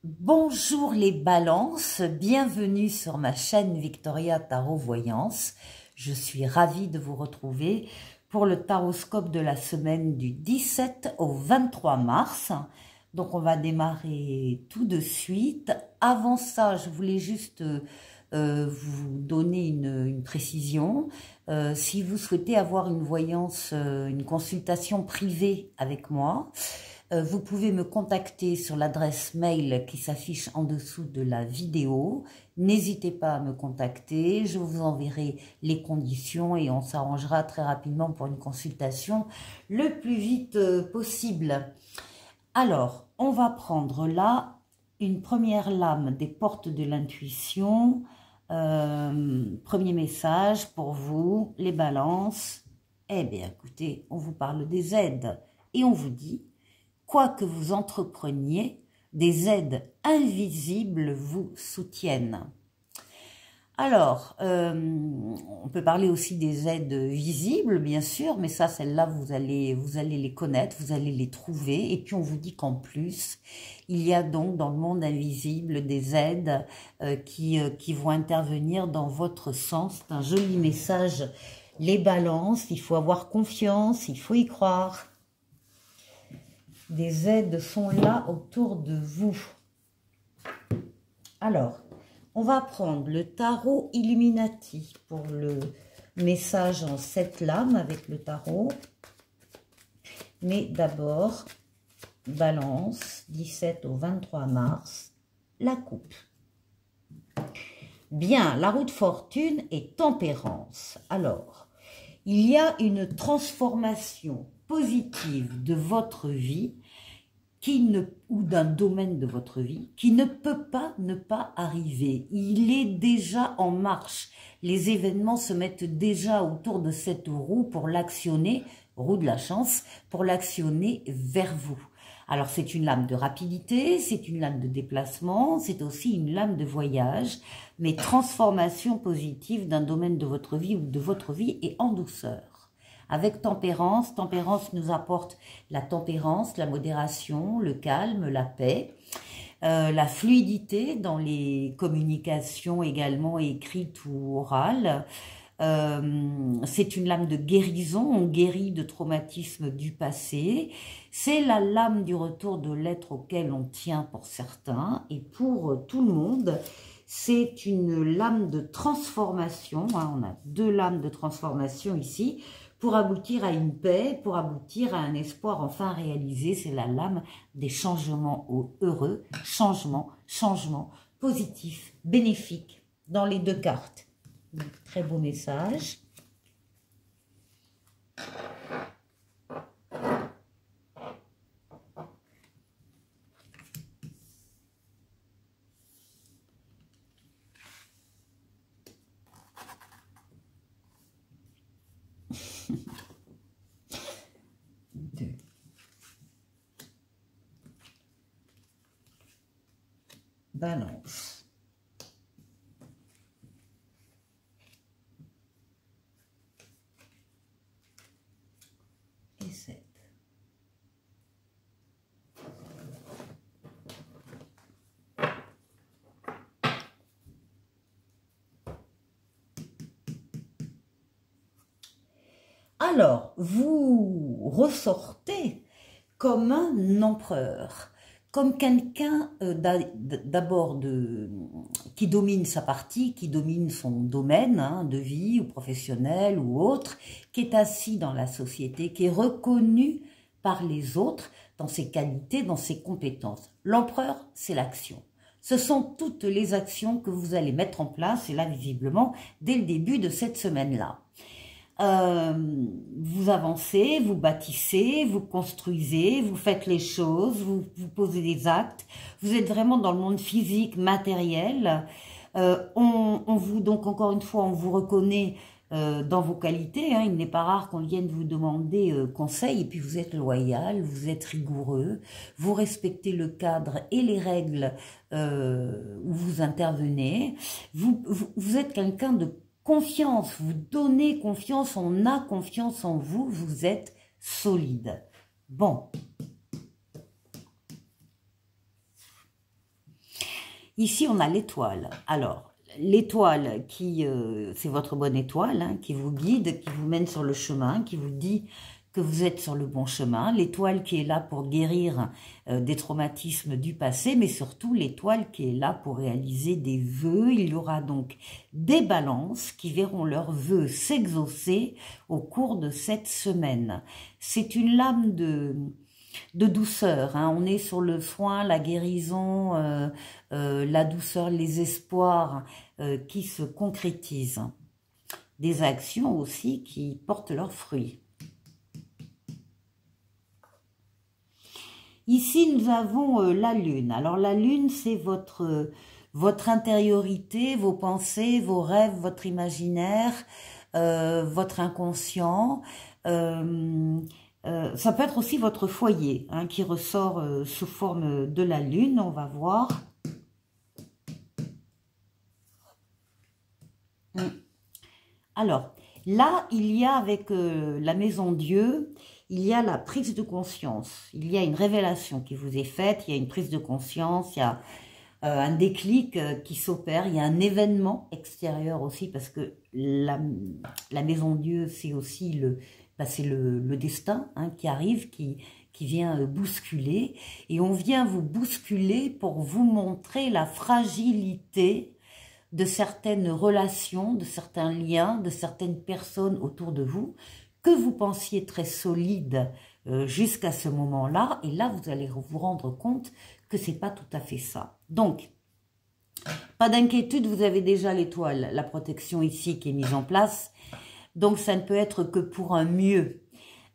Bonjour les balances, bienvenue sur ma chaîne Victoria Tarot Voyance. Je suis ravie de vous retrouver pour le taroscope de la semaine du 17 au 23 mars. Donc on va démarrer tout de suite. Avant ça, je voulais juste vous donner une précision. Si vous souhaitez avoir une voyance, une consultation privée avec moi, vous pouvez me contacter sur l'adresse mail qui s'affiche en dessous de la vidéo. N'hésitez pas à me contacter, je vous enverrai les conditions et on s'arrangera très rapidement pour une consultation le plus vite possible. Alors, on va prendre là une première lame des portes de l'intuition. Premier message pour vous, les balances. Eh bien, écoutez, on vous parle des aides et on vous dit: quoi que vous entrepreniez, des aides invisibles vous soutiennent. Alors, on peut parler aussi des aides visibles, bien sûr, mais ça, celles-là, vous allez les connaître, vous allez les trouver. Et puis, on vous dit qu'en plus, il y a donc dans le monde invisible des aides qui vont intervenir dans votre sens. C'est un joli message. Les balances, il faut avoir confiance, il faut y croire. Des aides sont là autour de vous. Alors, on va prendre le tarot Illuminati pour le message en 7 lames avec le tarot. Mais d'abord, balance, 17 au 23 mars, la coupe. Bien, la roue de fortune et tempérance. Alors, il y a une transformation positive de votre vie ou d'un domaine de votre vie qui ne peut pas ne pas arriver. Il est déjà en marche. Les événements se mettent déjà autour de cette roue pour l'actionner, roue de la chance, pour l'actionner vers vous. Alors c'est une lame de rapidité, c'est une lame de déplacement, c'est aussi une lame de voyage, mais transformation positive d'un domaine de votre vie ou de votre vie et en douceur. Avec tempérance, tempérance nous apporte la tempérance, la modération, le calme, la paix, la fluidité dans les communications également écrites ou orales. C'est une lame de guérison, on guérit de traumatismes du passé. C'est la lame du retour de l'être auquel on tient pour certains et pour tout le monde. C'est une lame de transformation, hein, on a 2 lames de transformation ici, pour aboutir à une paix, pour aboutir à un espoir enfin réalisé. C'est la lame des changements heureux, changements positifs, bénéfiques dans les 2 cartes. Très beau message. Balance. Et 7. Alors, vous ressortez comme un empereur, comme quelqu'un d'abord qui domine sa partie, qui domine son domaine hein, de vie ou professionnel ou autre, qui est assis dans la société, qui est reconnu par les autres dans ses qualités, dans ses compétences. L'empereur, c'est l'action. Ce sont toutes les actions que vous allez mettre en place, et là visiblement, dès le début de cette semaine-là. Vous avancez, vous bâtissez, vous construisez, vous faites les choses, vous posez des actes, vous êtes vraiment dans le monde physique, matériel. Donc encore une fois, on vous reconnaît dans vos qualités, hein. Il n'est pas rare qu'on vienne vous demander conseil, et puis vous êtes loyal, vous êtes rigoureux, vous respectez le cadre et les règles où vous intervenez. Vous êtes quelqu'un de confiance, vous donnez confiance, on a confiance en vous, vous êtes solide. Bon. Ici, on a l'étoile. Alors, l'étoile c'est votre bonne étoile, hein, qui vous guide, qui vous mène sur le chemin, qui vous dit que vous êtes sur le bon chemin. L'étoile qui est là pour guérir des traumatismes du passé, mais surtout l'étoile qui est là pour réaliser des vœux. Il y aura donc des balances qui verront leurs vœux s'exaucer au cours de cette semaine. C'est une lame de douceur, hein. On est sur le soin, la guérison, la douceur, les espoirs qui se concrétisent. Des actions aussi qui portent leurs fruits. Ici, nous avons la lune. Alors, la lune, c'est votre intériorité, vos pensées, vos rêves, votre imaginaire, votre inconscient. Ça peut être aussi votre foyer, hein, qui ressort sous forme de la lune. On va voir. Alors, là, il y a avec la maison Dieu, il y a la prise de conscience. Il y a une révélation qui vous est faite, il y a une prise de conscience, il y a un déclic qui s'opère, il y a un événement extérieur aussi, parce que la maison Dieu, c'est aussi le destin, hein, qui arrive, qui vient bousculer. Et on vient vous bousculer pour vous montrer la fragilité de certaines relations, de certains liens, de certaines personnes autour de vous, que vous pensiez très solides jusqu'à ce moment-là. Et là, vous allez vous rendre compte que c'est pas tout à fait ça. Donc, pas d'inquiétude, vous avez déjà l'étoile, la protection ici qui est mise en place. Donc, ça ne peut être que pour un mieux.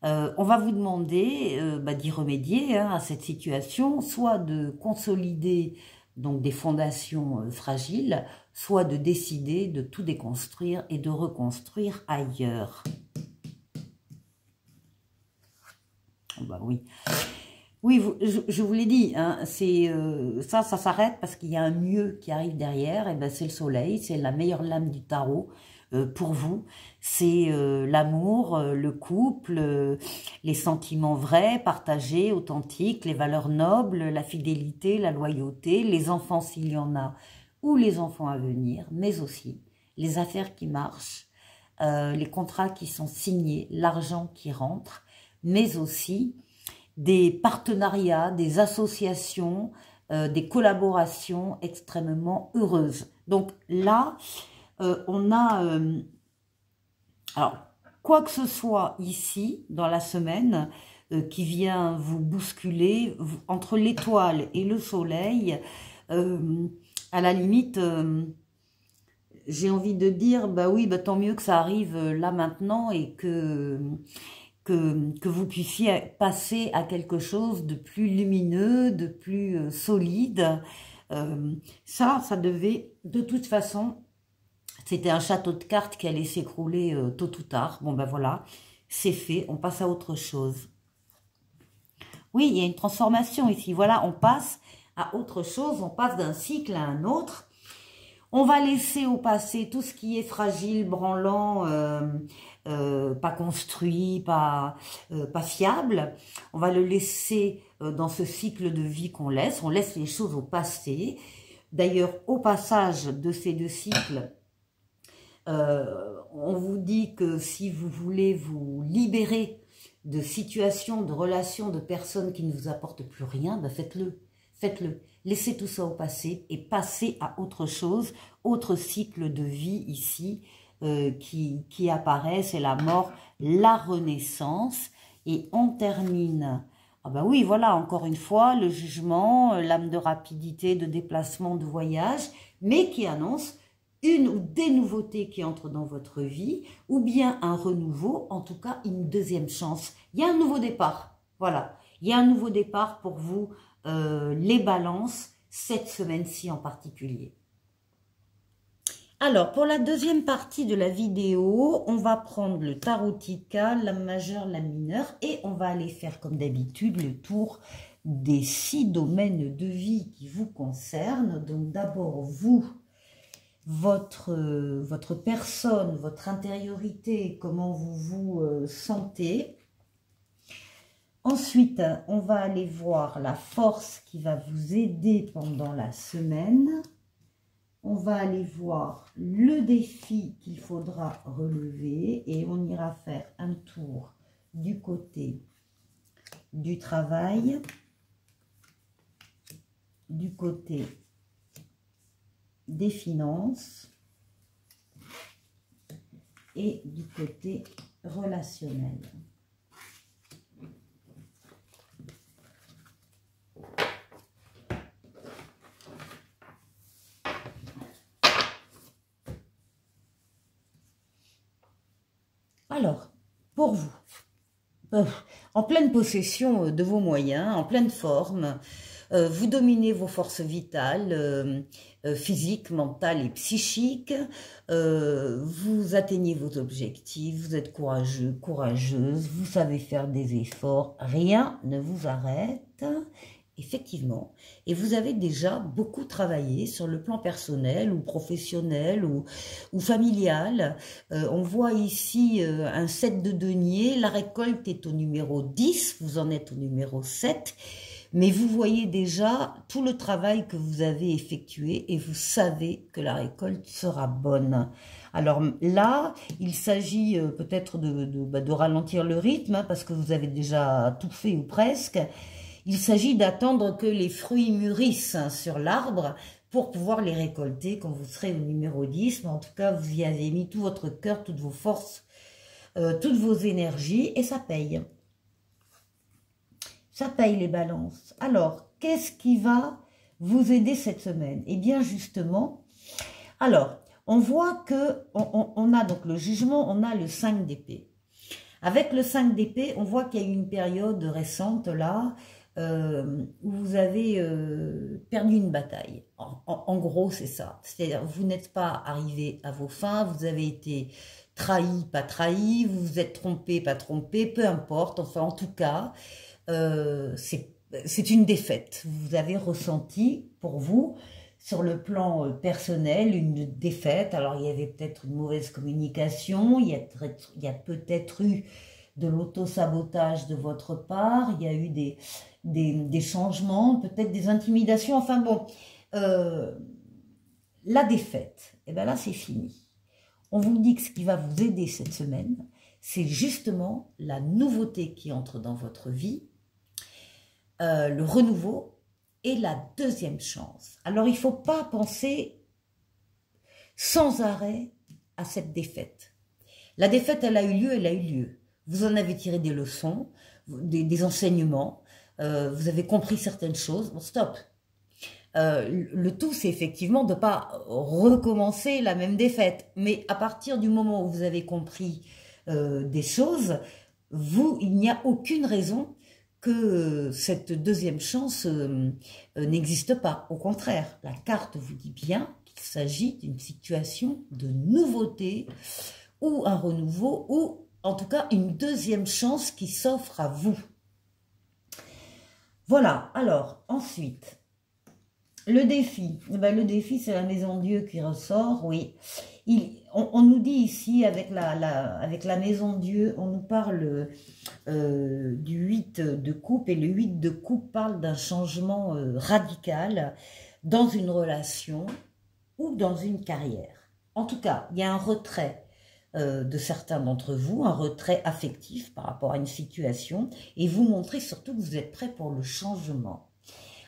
On va vous demander d'y remédier, hein, à cette situation, soit de consolider donc des fondations fragiles, soit de décider de tout déconstruire et de reconstruire ailleurs. Bah oui. Oui, je vous l'ai dit, hein, ça s'arrête parce qu'il y a un mieux qui arrive derrière, et ben c'est le soleil, c'est la meilleure lame du tarot pour vous. C'est l'amour, le couple, les sentiments vrais, partagés, authentiques, les valeurs nobles, la fidélité, la loyauté, les enfants s'il y en a, ou les enfants à venir, mais aussi les affaires qui marchent, les contrats qui sont signés, l'argent qui rentre, mais aussi des partenariats, des associations, des collaborations extrêmement heureuses. Donc là, on a... alors, quoi que ce soit ici, dans la semaine, qui vient vous bousculer, entre l'étoile et le soleil, à la limite... j'ai envie de dire, bah oui, bah tant mieux que ça arrive là maintenant et que vous puissiez passer à quelque chose de plus lumineux, de plus solide. Ça devait, de toute façon, c'était un château de cartes qui allait s'écrouler tôt ou tard. Bon ben voilà, c'est fait, on passe à autre chose. Oui, il y a une transformation ici. Voilà, on passe à autre chose, on passe d'un cycle à un autre. On va laisser au passé tout ce qui est fragile, branlant, pas construit, pas fiable. On va le laisser dans ce cycle de vie qu'on laisse. On laisse les choses au passé. D'ailleurs, au passage de ces deux cycles, on vous dit que si vous voulez vous libérer de situations, de relations, de personnes qui ne vous apportent plus rien, ben faites-le. Faites-le. Laissez tout ça au passé et passez à autre chose, autre cycle de vie ici qui apparaît, c'est la mort, la renaissance. Et on termine, ah ben oui, voilà, encore une fois, le jugement, l'âme de rapidité, de déplacement, de voyage, mais qui annonce une ou des nouveautés qui entrent dans votre vie, ou bien un renouveau, en tout cas une deuxième chance. Il y a un nouveau départ, voilà. Il y a un nouveau départ pour vous, les balances, cette semaine-ci en particulier. Alors, pour la deuxième partie de la vidéo, on va prendre le tarotica, la majeure, la mineure, et on va aller faire comme d'habitude le tour des 6 domaines de vie qui vous concernent. Donc d'abord vous, votre personne, votre intériorité, comment vous vous sentez. Ensuite, on va aller voir la force qui va vous aider pendant la semaine. on va aller voir le défi qu'il faudra relever et on ira faire un tour du côté du travail, du côté des finances et du côté relationnel. Alors, pour vous, en pleine possession de vos moyens, en pleine forme, vous dominez vos forces vitales, physiques, mentales et psychiques, vous atteignez vos objectifs, vous êtes courageux, courageuse, vous savez faire des efforts, rien ne vous arrête. Effectivement, et vous avez déjà beaucoup travaillé sur le plan personnel ou professionnel ou familial. On voit ici un 7 de denier, la récolte est au numéro 10, vous en êtes au numéro 7, mais vous voyez déjà tout le travail que vous avez effectué et vous savez que la récolte sera bonne. Alors là, il s'agit peut-être de ralentir le rythme, hein, parce que vous avez déjà tout fait ou presque. Il s'agit d'attendre que les fruits mûrissent sur l'arbre pour pouvoir les récolter quand vous serez au numéro 10. Mais en tout cas, vous y avez mis tout votre cœur, toutes vos forces, toutes vos énergies et ça paye. Ça paye les balances. Alors, qu'est-ce qui va vous aider cette semaine? Eh bien, justement, alors, on voit que on a donc le jugement, on a le 5 d'épée. Avec le 5 d'épée, on voit qu'il y a eu une période récente là, où vous avez perdu une bataille. En gros, c'est ça. C'est-à-dire, vous n'êtes pas arrivé à vos fins, vous avez été trahi, pas trahi, vous vous êtes trompé, pas trompé, peu importe. Enfin, en tout cas, c'est une défaite. Vous avez ressenti, pour vous, sur le plan personnel, une défaite. Alors, il y avait peut-être une mauvaise communication, il y a peut-être eu de l'auto-sabotage de votre part, il y a eu des changements, peut-être des intimidations, enfin bon, la défaite, et bien là c'est fini. On vous dit que ce qui va vous aider cette semaine, c'est justement la nouveauté qui entre dans votre vie, le renouveau et la deuxième chance. Alors il ne faut pas penser sans arrêt à cette défaite. La défaite, elle a eu lieu, elle a eu lieu. Vous en avez tiré des leçons, des enseignements, vous avez compris certaines choses, bon, stop. Le tout, c'est effectivement de ne pas recommencer la même défaite. Mais à partir du moment où vous avez compris des choses, il n'y a aucune raison que cette deuxième chance n'existe pas. Au contraire, la carte vous dit bien qu'il s'agit d'une situation de nouveauté ou un renouveau ou en tout cas une deuxième chance qui s'offre à vous. Voilà, alors ensuite, le défi. Le défi, c'est la maison Dieu qui ressort, oui. On nous dit ici, avec la maison Dieu, on nous parle du 8 de coupe, et le 8 de coupe parle d'un changement radical dans une relation ou dans une carrière. En tout cas, il y a un retrait de certains d'entre vous, un retrait affectif par rapport à une situation, et vous montrez surtout que vous êtes prêt pour le changement.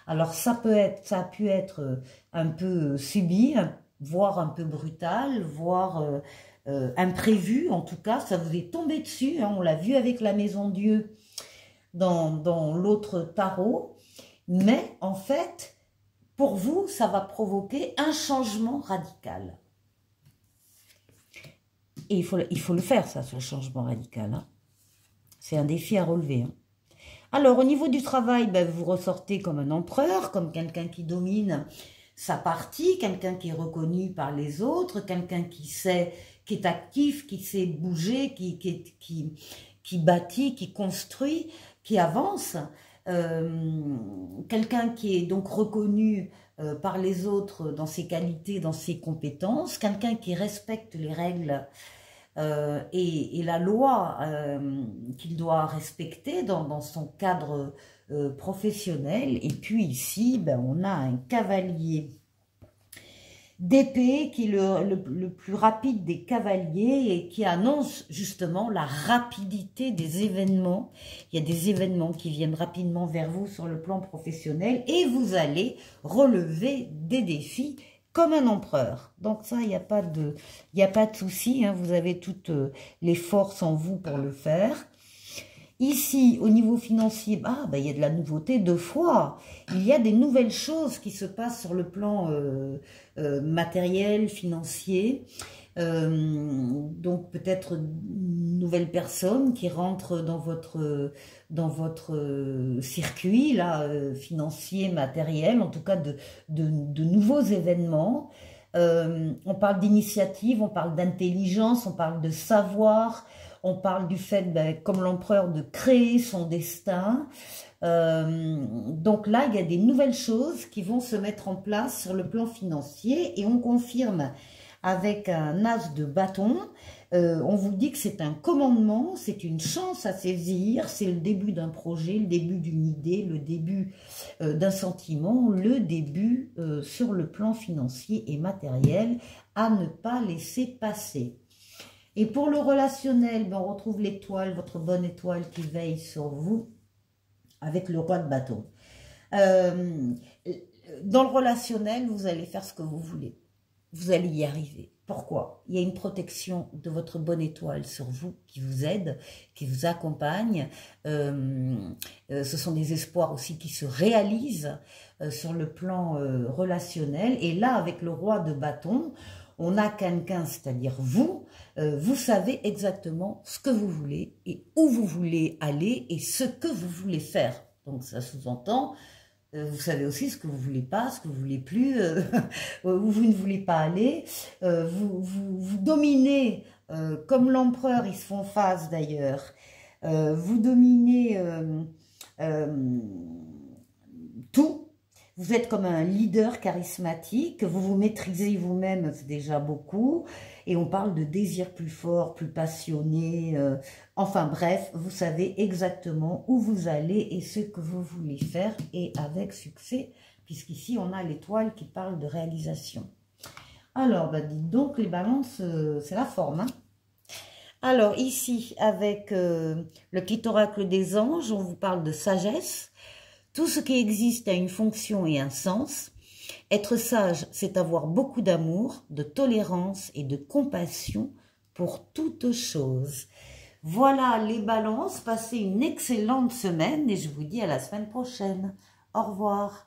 Alors ça a pu être un peu subi, voire un peu brutal, voire imprévu, en tout cas, ça vous est tombé dessus, hein, on l'a vu avec la maison Dieu dans l'autre tarot, mais en fait, pour vous, ça va provoquer un changement radical. Et il faut le faire, ça, ce changement radical. Hein. C'est un défi à relever. Hein. Alors, au niveau du travail, vous ressortez comme un empereur, comme quelqu'un qui domine sa partie, quelqu'un qui est reconnu par les autres, quelqu'un qui sait, qui est actif, qui sait bouger, qui bâtit, qui construit, qui avance. Quelqu'un qui est donc reconnu par les autres dans ses qualités, dans ses compétences, quelqu'un qui respecte les règles et la loi qu'il doit respecter dans son cadre professionnel. Et puis ici, on a un cavalier d'épée qui est le plus rapide des cavaliers et qui annonce justement la rapidité des événements. Il y a des événements qui viennent rapidement vers vous sur le plan professionnel et vous allez relever des défis comme un empereur. Donc ça, il n'y a pas de souci, hein, vous avez toutes les forces en vous pour le faire. Ici, au niveau financier, il y a de la nouveauté deux fois. Il y a des nouvelles choses qui se passent sur le plan matériel, financier. Donc peut-être une nouvelle personne qui rentre dans votre circuit là, financier, matériel, en tout cas de nouveaux événements. On parle d'initiative, on parle d'intelligence, on parle de savoir. On parle du fait, comme l'empereur, de créer son destin. Donc là, il y a des nouvelles choses qui vont se mettre en place sur le plan financier. Et on confirme avec un as de bâton. On vous dit que c'est un commandement, c'est une chance à saisir. C'est le début d'un projet, le début d'une idée, le début d'un sentiment, le début sur le plan financier et matériel à ne pas laisser passer. Et pour le relationnel, on retrouve l'étoile, votre bonne étoile qui veille sur vous, avec le roi de bâton. Dans le relationnel, vous allez faire ce que vous voulez. Vous allez y arriver. Pourquoi? Il y a une protection de votre bonne étoile sur vous qui vous aide, qui vous accompagne. Ce sont des espoirs aussi qui se réalisent sur le plan relationnel. Et là, avec le roi de bâton, on a quelqu'un, c'est-à-dire vous, vous savez exactement ce que vous voulez et où vous voulez aller et ce que vous voulez faire. Donc ça sous-entend, vous savez aussi ce que vous voulez pas, ce que vous voulez plus, où vous ne voulez pas aller. Vous dominez, comme l'empereur, ils se font face d'ailleurs, vous dominez tout. Vous êtes comme un leader charismatique, vous vous maîtrisez vous-même, c'est déjà beaucoup. Et on parle de désir plus fort, plus passionné. Enfin bref, vous savez exactement où vous allez et ce que vous voulez faire et avec succès, puisqu'ici on a l'étoile qui parle de réalisation. Alors, dites donc, les balances, c'est la forme. Hein. Alors ici, avec le petit oracle des anges, on vous parle de sagesse. Tout ce qui existe a une fonction et un sens. Être sage, c'est avoir beaucoup d'amour, de tolérance et de compassion pour toute chose. Voilà les balances, passez une excellente semaine et je vous dis à la semaine prochaine. Au revoir.